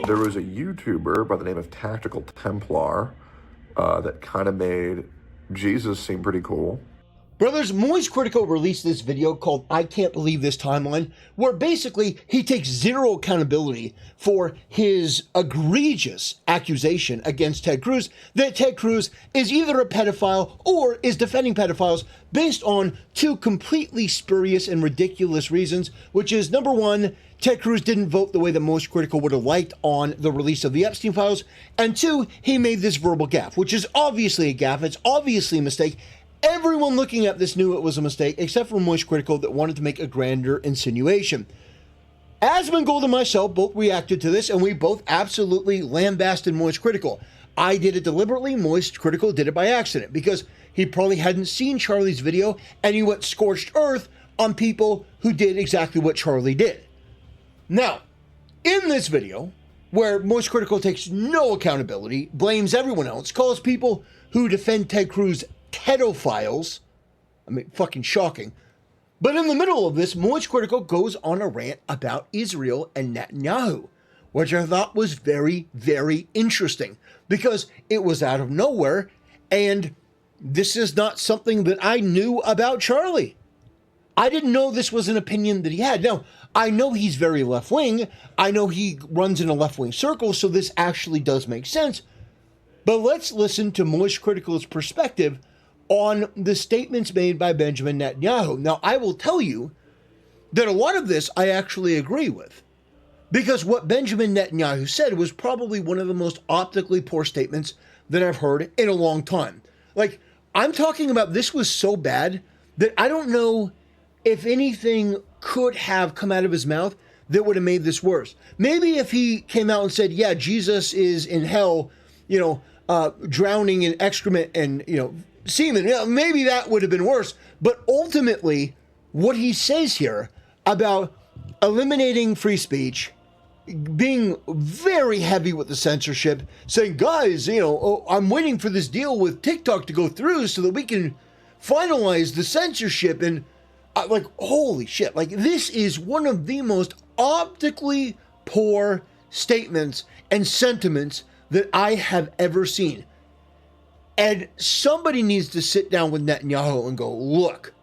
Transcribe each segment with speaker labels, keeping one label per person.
Speaker 1: there was a YouTuber by the name of tactikaltemplar that kind of made Jesus seem pretty cool.
Speaker 2: Brothers, Moist Critical released this video called I Can't Believe This Timeline, where basically he takes zero accountability for his egregious accusation against Ted Cruz that Ted Cruz is either a pedophile or is defending pedophiles based on two completely spurious and ridiculous reasons, which is, number one, Ted Cruz didn't vote the way that Most Critical would have liked on the release of the Epstein files, and two, he made this verbal gaffe, which is obviously a gaffe, it's obviously a mistake. Everyone looking at this knew it was a mistake, except for Moist Critical that wanted to make a grander insinuation. Asmongold and myself both reacted to this, and we both absolutely lambasted Moist Critical. I did it deliberately, Moist Critical did it by accident, because he probably hadn't seen Charlie's video, and he went scorched earth on people who did exactly what Charlie did. Now, in this video, where Moist Critical takes no accountability, blames everyone else, calls people who defend Ted Cruz pedophiles. I mean, fucking shocking. But in the middle of this, Moist Critical goes on a rant about Israel and Netanyahu, which I thought was very, very interesting because it was out of nowhere, and this is not something that I knew about Charlie. I didn't know this was an opinion that he had. Now, I know he's very left-wing. I know he runs in a left-wing circle, so this actually does make sense. But let's listen to Moist Critical's perspective on the statements made by Benjamin Netanyahu. Now, I will tell you that a lot of this I actually agree with, because what Benjamin Netanyahu said was probably one of the most optically poor statements that I've heard in a long time. Like, I'm talking about this was so bad that I don't know if anything could have come out of his mouth that would have made this worse. Maybe if he came out and said, yeah, Jesus is in hell, drowning in excrement and, semen, maybe that would have been worse. But ultimately, what he says here about eliminating free speech, being very heavy with the censorship, saying, guys, I'm waiting for this deal with TikTok to go through so that we can finalize the censorship. And holy shit, this is one of the most optically poor statements and sentiments that I have ever seen. And somebody needs to sit down with Netanyahu and go, look,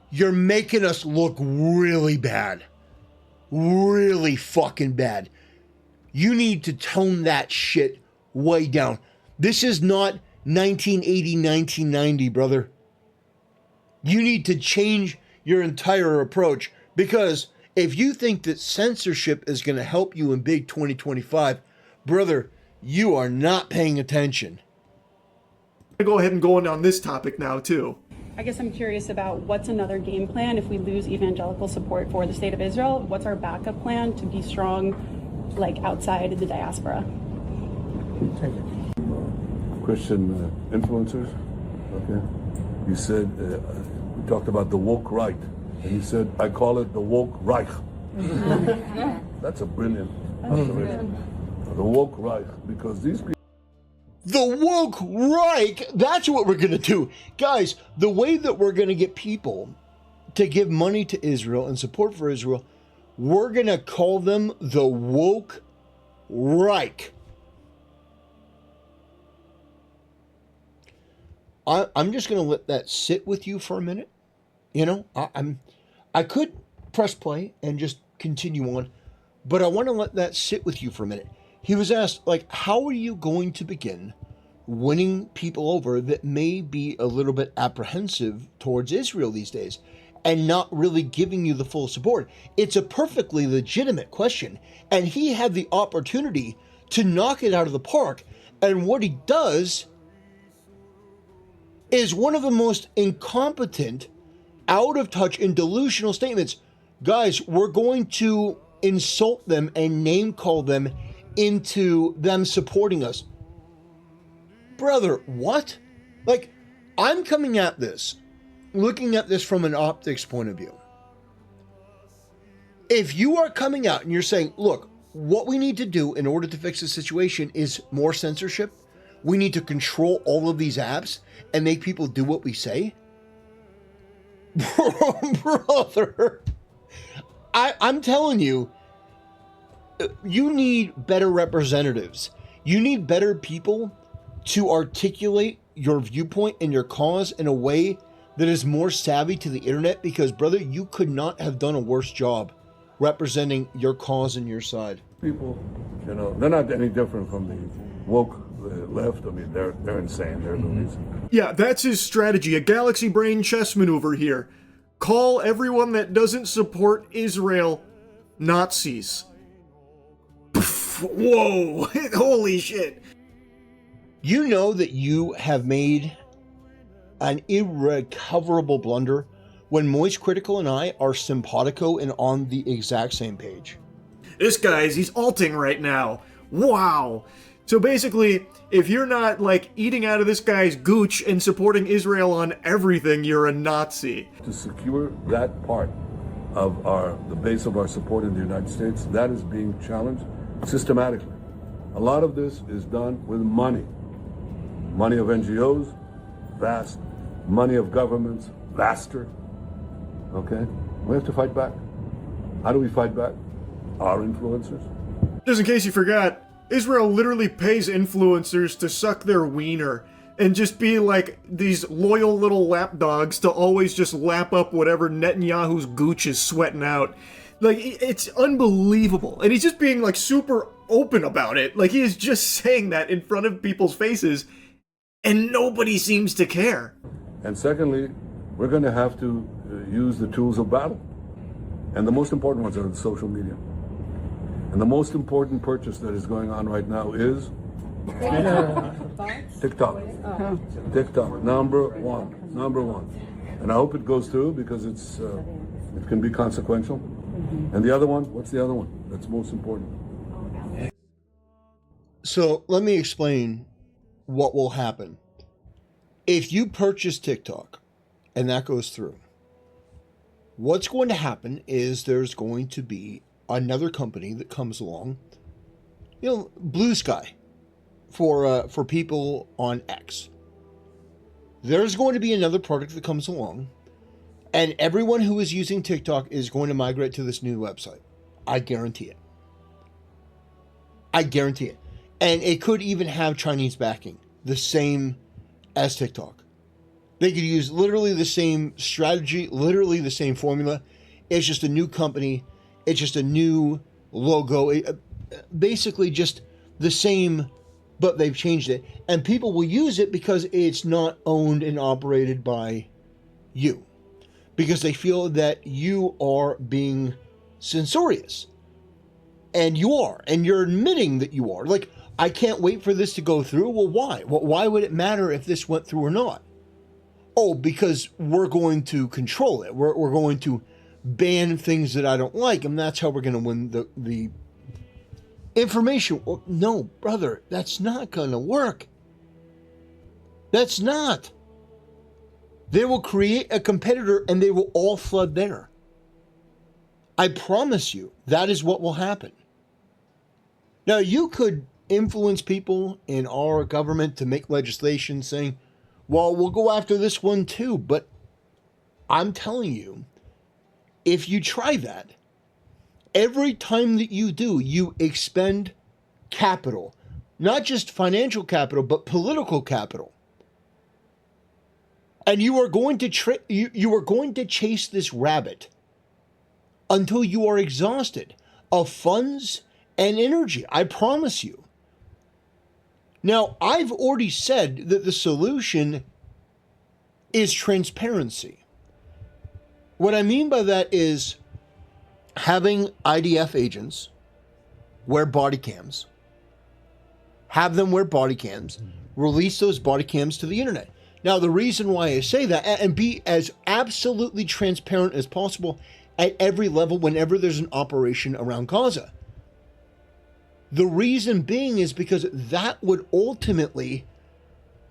Speaker 2: you're making us look really bad. Really fucking bad. You need to tone that shit way down. This is not 1980, 1990, brother. You need to change your entire approach, because if you think that censorship is going to help you in big 2025, brother, you are not paying attention.
Speaker 3: Go ahead and go on this topic now too.
Speaker 4: I guess I'm curious about what's another game plan if we lose evangelical support for the state of Israel. What's our backup plan to be strong, outside the diaspora?
Speaker 5: Christian influencers. Okay. You said we talked about the woke right, and you said I call it the woke Reich. That's a brilliant observation. The woke Reich, because these people.
Speaker 2: The woke Reich, that's what we're going to do. Guys, the way that we're going to get people to give money to Israel and support for Israel, we're going to call them the woke Reich. I'm just going to let that sit with you for a minute. I could press play and just continue on, but I want to let that sit with you for a minute. He was asked, how are you going to begin winning people over that may be a little bit apprehensive towards Israel these days and not really giving you the full support? It's a perfectly legitimate question, and he had the opportunity to knock it out of the park, and what he does is one of the most incompetent, out of touch, and delusional statements. Guys, we're going to insult them and name call them into them supporting us. Brother, what? I'm coming at this, looking at this from an optics point of view. If you are coming out and you're saying, look, what we need to do in order to fix the situation is more censorship, we need to control all of these apps and make people do what we say. Brother, I'm telling you, You need better representatives. You need better people to articulate your viewpoint and your cause in a way that is more savvy to the internet, because, brother, you could not have done a worse job representing your cause and your side.
Speaker 5: People, they're not any different from the woke left. I mean, they're insane. They're loonies.
Speaker 3: Yeah, that's his strategy. A galaxy brain chess maneuver here. Call everyone that doesn't support Israel Nazis. Pff, whoa, holy shit.
Speaker 2: You know that you have made an irrecoverable blunder when Moist Critical and I are simpatico and on the exact same page.
Speaker 3: This he's alting right now. Wow. So basically, if you're not, like, eating out of this guy's gooch and supporting Israel on everything, you're a Nazi.
Speaker 5: To secure that part of the base of our support in the United States, that is being challenged systematically. A lot of this is done with money. Money of NGOs, vast. Money of governments, vaster. Okay? We have to fight back. How do we fight back? Our influencers.
Speaker 3: Just in case you forgot, Israel literally pays influencers to suck their wiener and just be like these loyal little lapdogs to always just lap up whatever Netanyahu's gooch is sweating out. Like, it's unbelievable. And he's just being, like, super open about it. Like, he is just saying that in front of people's faces, and nobody seems to care.
Speaker 5: And secondly, we're going to have to use the tools of battle. And the most important ones are the social media. And the most important purchase that is going on right now is TikTok. TikTok, number one. And I hope it goes through, because it can be consequential. And the other one, what's the other one that's most important?
Speaker 2: So let me explain what will happen. If you purchase TikTok and that goes through, what's going to happen is there's going to be another company that comes along, Blue Sky for people on X. There's going to be another product that comes along, and everyone who is using TikTok is going to migrate to this new website. I guarantee it. I guarantee it. And it could even have Chinese backing, the same as TikTok. They could use literally the same strategy, literally the same formula. It's just a new company. It's just a new logo. Basically just the same, but they've changed it. And people will use it because it's not owned and operated by you. Because they feel that you are being censorious. And you are. And you're admitting that you are. Like, I can't wait for this to go through. Well, why? Why would it matter if this went through or not? Oh, because we're going to control it. We're going to ban things that I don't like, and that's how we're going to win the information. Well, no, brother, that's not going to work. That's not. They will create a competitor, and they will all flood there. I promise you, that is what will happen. Now, you could influence people in our government to make legislation saying, well, we'll go after this one too. But I'm telling you, if you try that, every time that you do, you expend capital, not just financial capital, but political capital. And you are going to you are going to chase this rabbit until you are exhausted of funds and energy. I promise you. Now, I've already said that the solution is transparency. What I mean by that is having IDF agents wear body cams, have them wear body cams, release those body cams to the internet. Now, the reason why I say that, and be as absolutely transparent as possible at every level whenever there's an operation around Gaza. The reason being is because that would ultimately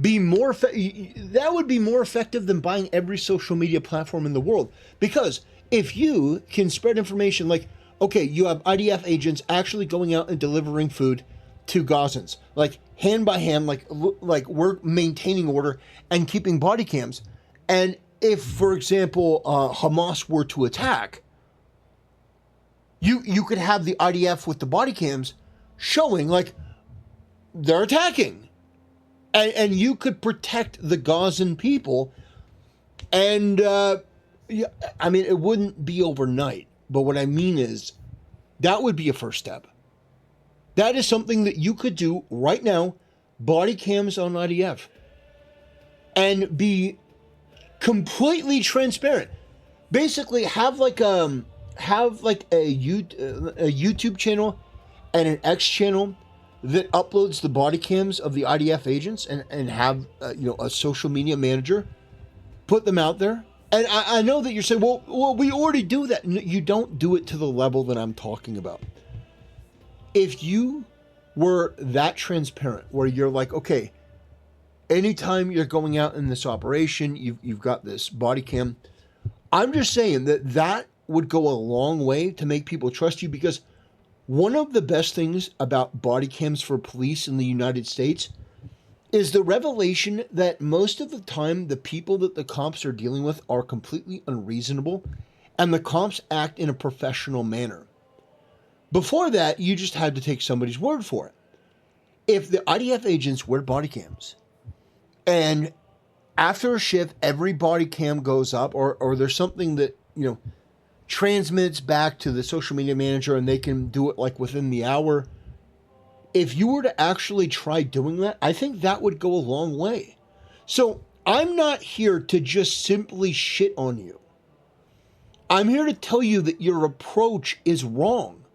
Speaker 2: be more that would be more effective than buying every social media platform in the world. Because if you can spread information like, okay, you have IDF agents actually going out and delivering food to Gazans, like hand by hand, like we're maintaining order and keeping body cams. And if, for example, Hamas were to attack, You could have the IDF with the body cams showing like they're attacking. And you could protect the Gazan people. And, yeah, I mean, it wouldn't be overnight. But what I mean is, that would be a first step. That is something that you could do right now, body cams on IDF. And be completely transparent. Basically, have like a YouTube channel and an X channel that uploads the body cams of the IDF agents, and have a social media manager put them out there. And I know that you're saying, well, we already do that. No, you don't do it to the level that I'm talking about. If you were that transparent, where you're like, okay, anytime you're going out in this operation, you've got this body cam. I'm just saying that would go a long way to make people trust you, because one of the best things about body cams for police in the United States is the revelation that most of the time the people that the cops are dealing with are completely unreasonable, and the cops act in a professional manner. Before that, you just had to take somebody's word for it. If the IDF agents wear body cams, and after a shift, every body cam goes up, or there's something that, transmits back to the social media manager, and they can do it like within the hour. If you were to actually try doing that, I think that would go a long way. So I'm not here to just simply shit on you. I'm here to tell you that your approach is wrong.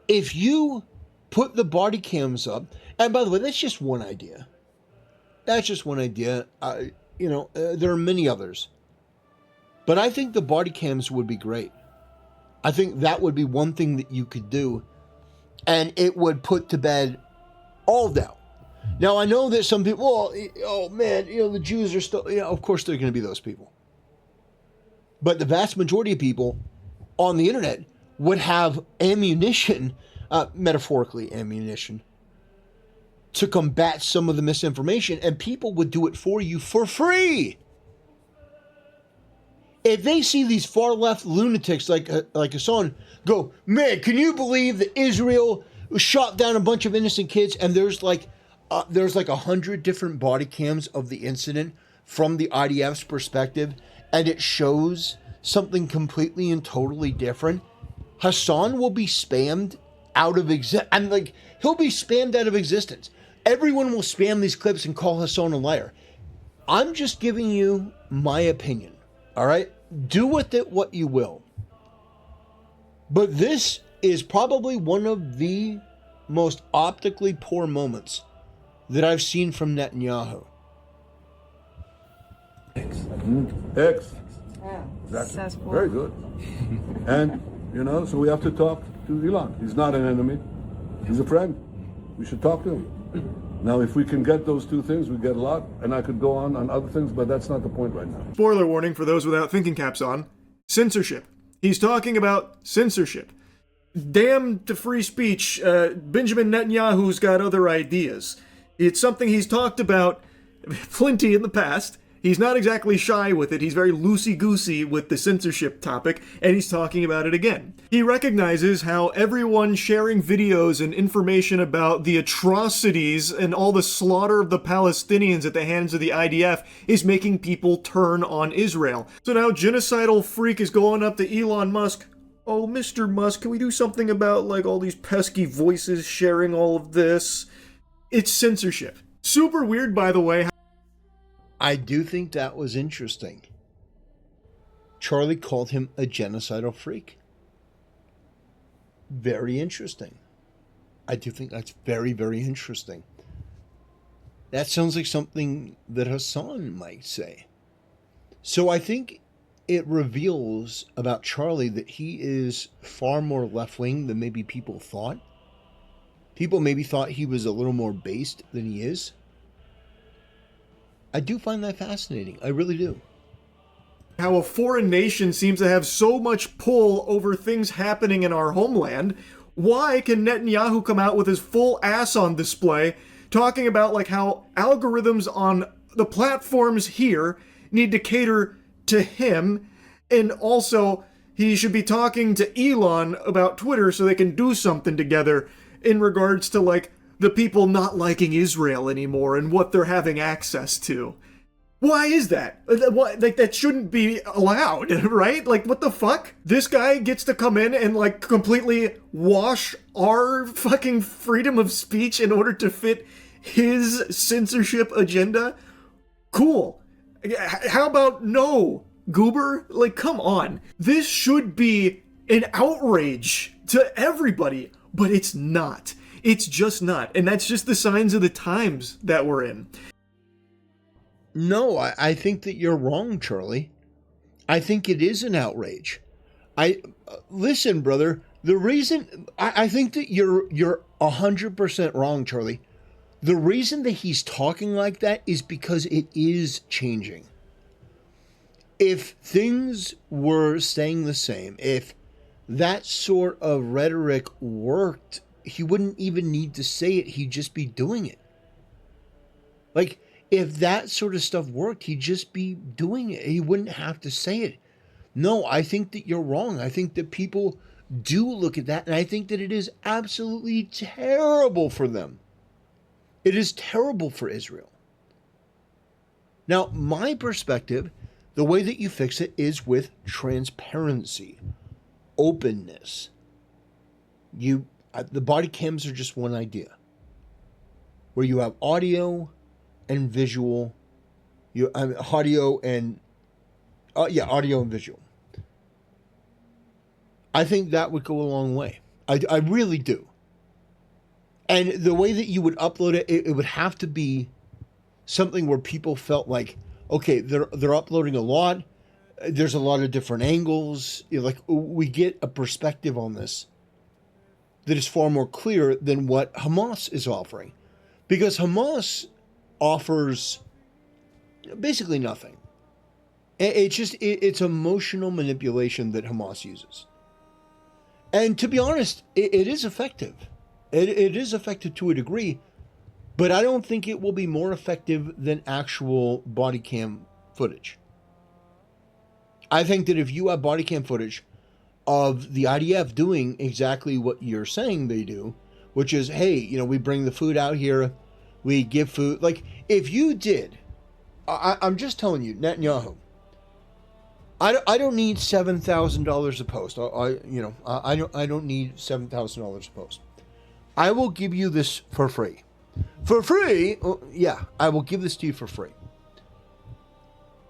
Speaker 2: If you put the body cams up, and by the way, that's just one idea. That's just one idea. There are many others. But I think the body cams would be great. I think that would be one thing that you could do, and it would put to bed all doubt. Now, I know that some people, the Jews are still, of course they're going to be those people. But the vast majority of people on the internet would have ammunition, metaphorically ammunition, to combat some of the misinformation, and people would do it for you for free. If they see these far left lunatics like Hassan go, man, can you believe that Israel shot down a bunch of innocent kids, and there's like 100 different body cams of the incident from the IDF's perspective, and it shows something completely and totally different. Hassan will be spammed out of existence. He'll be spammed out of existence. Everyone will spam these clips and call Hassan a liar. I'm just giving you my opinion. All right? Do with it what you will. But this is probably one of the most optically poor moments that I've seen from Netanyahu.
Speaker 5: X. That's very good. And, so we have to talk to Elon. He's not an enemy. He's a friend. We should talk to him. Now, if we can get those two things, we get a lot, and I could go on other things, but that's not the point right now.
Speaker 3: Spoiler warning for those without thinking caps on. Censorship. He's talking about censorship. Damn to free speech. Benjamin Netanyahu's got other ideas. It's something he's talked about plenty in the past. He's not exactly shy with it. He's very loosey-goosey with the censorship topic, and he's talking about it again. He recognizes how everyone sharing videos and information about the atrocities and all the slaughter of the Palestinians at the hands of the IDF is making people turn on Israel. So now Genocidal Freak is going up to Elon Musk. Oh, Mr. Musk, can we do something about, all these pesky voices sharing all of this? It's censorship. Super weird, by the way.
Speaker 2: I do think that was interesting. Charlie called him a genocidal freak. Very interesting. I do think that's very, very interesting. That sounds like something that Hassan might say. So I think it reveals about Charlie that he is far more left-wing than maybe people thought. People maybe thought he was a little more based than he is. I do find that fascinating. I really do.
Speaker 3: How a foreign nation seems to have so much pull over things happening in our homeland. Why can Netanyahu come out with his full ass on display talking about how algorithms on the platforms here need to cater to him, and also He should be talking to Elon about Twitter so they can do something together in regards to, like, the people not liking Israel anymore and what they're having access to. Why is that? Like, that shouldn't be allowed, right? Like, what the fuck? This guy gets to come in and, like, completely wash our fucking freedom of speech in order to fit his censorship agenda? Cool. How about no, Goober? Like, come on. This should be an outrage to everybody, but it's not. It's just not. And that's just the signs of the times that we're in.
Speaker 2: No, I think that you're wrong, Charlie. I think it is an outrage. Listen, brother. The reason I think that you're 100% wrong, Charlie. The reason that he's talking like that is because it is changing. If things were staying the same, if that sort of rhetoric worked, he wouldn't even need to say it. He'd just be doing it. Like, if that sort of stuff worked, he'd just be doing it. He wouldn't have to say it. No, I think that you're wrong. I think that people do look at that, and I think that it is absolutely terrible for them. It is terrible for Israel. Now, my perspective, the way that you fix it is with transparency, openness. The body cams are just one idea. Where you have audio and visual, audio and visual. I think that would go a long way. I really do. And the way that you would upload it, it would have to be something where people felt like, okay, they're uploading a lot. There's a lot of different angles. Like, we get a perspective on this that is far more clear than what Hamas is offering, because Hamas offers basically nothing. It's emotional manipulation that Hamas uses. And to be honest, it is effective. It is effective to a degree, but I don't think it will be more effective than actual body cam footage. I think that if you have body cam footage of the IDF doing exactly what you're saying they do, which is, hey, we bring the food out here, we give food. Like, if you did, I'm just telling you, Netanyahu, I don't need $7,000 a post. I don't need $7,000 a post. I will give you this for free. For free? Yeah, I will give this to you for free.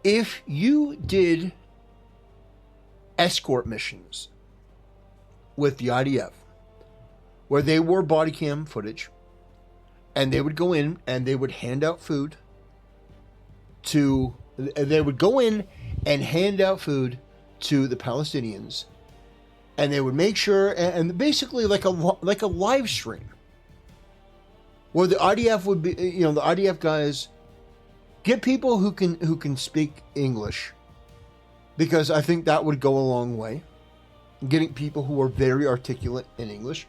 Speaker 2: If you did escort missions with the IDF, where they wore body cam footage, and they would go in and they would hand out food to the Palestinians, and they would make sure, and basically like a live stream, where the IDF would be, the IDF guys get people who can speak English, because I think that would go a long way, getting people who are very articulate in English,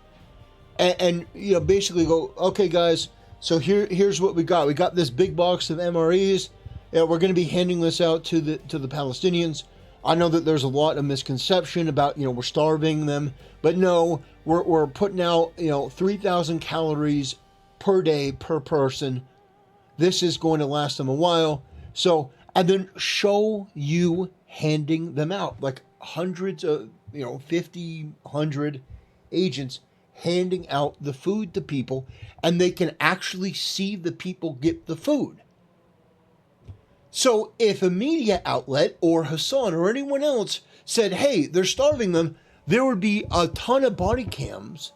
Speaker 2: and basically go, okay guys, so here's what we got. We got this big box of MREs. We're going to be handing this out to the Palestinians. I know that there's a lot of misconception about, we're starving them, but no, we're putting out, 3,000 calories per day per person. This is going to last them a while. So, and then show you handing them out, like hundreds of, 50, 100 agents handing out the food to people, and they can actually see the people get the food. So if a media outlet or Hassan or anyone else said, hey, they're starving them, there would be a ton of body cams.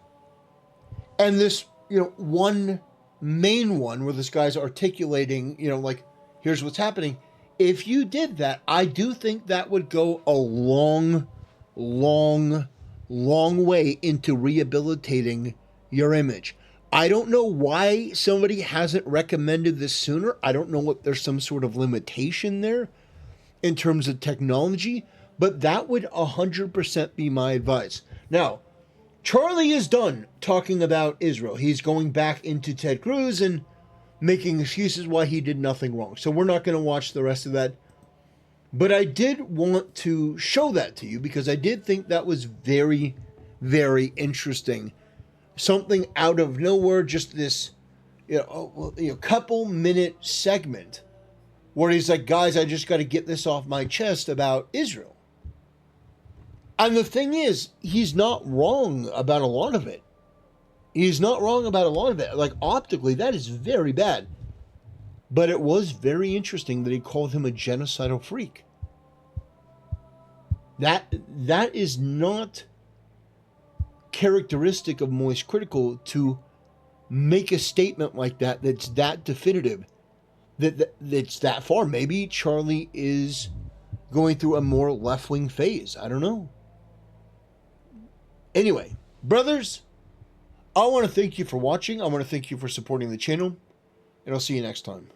Speaker 2: And this, one main one where this guy's articulating, like, here's what's happening. If you did that, I do think that would go a long, long, long way into rehabilitating your image. I don't know why somebody hasn't recommended this sooner. I don't know if there's some sort of limitation there in terms of technology, but that would 100% be my advice. Now, Charlie is done talking about Israel. He's going back into Ted Cruz and making excuses why he did nothing wrong. So we're not going to watch the rest of that. But I did want to show that to you because I did think that was very, very interesting. Something out of nowhere, just this, couple minute segment where he's like, guys, I just got to get this off my chest about Israel. And the thing is, he's not wrong about a lot of it. He's not wrong about a lot of it. Like, optically, that is very bad. But it was very interesting that he called him a genocidal freak. That is not characteristic of Moist Critical to make a statement like that that's that definitive, that's that far. Maybe Charlie is going through a more left-wing phase. I don't know. Anyway, brothers, I want to thank you for watching. I want to thank you for supporting the channel, and I'll see you next time.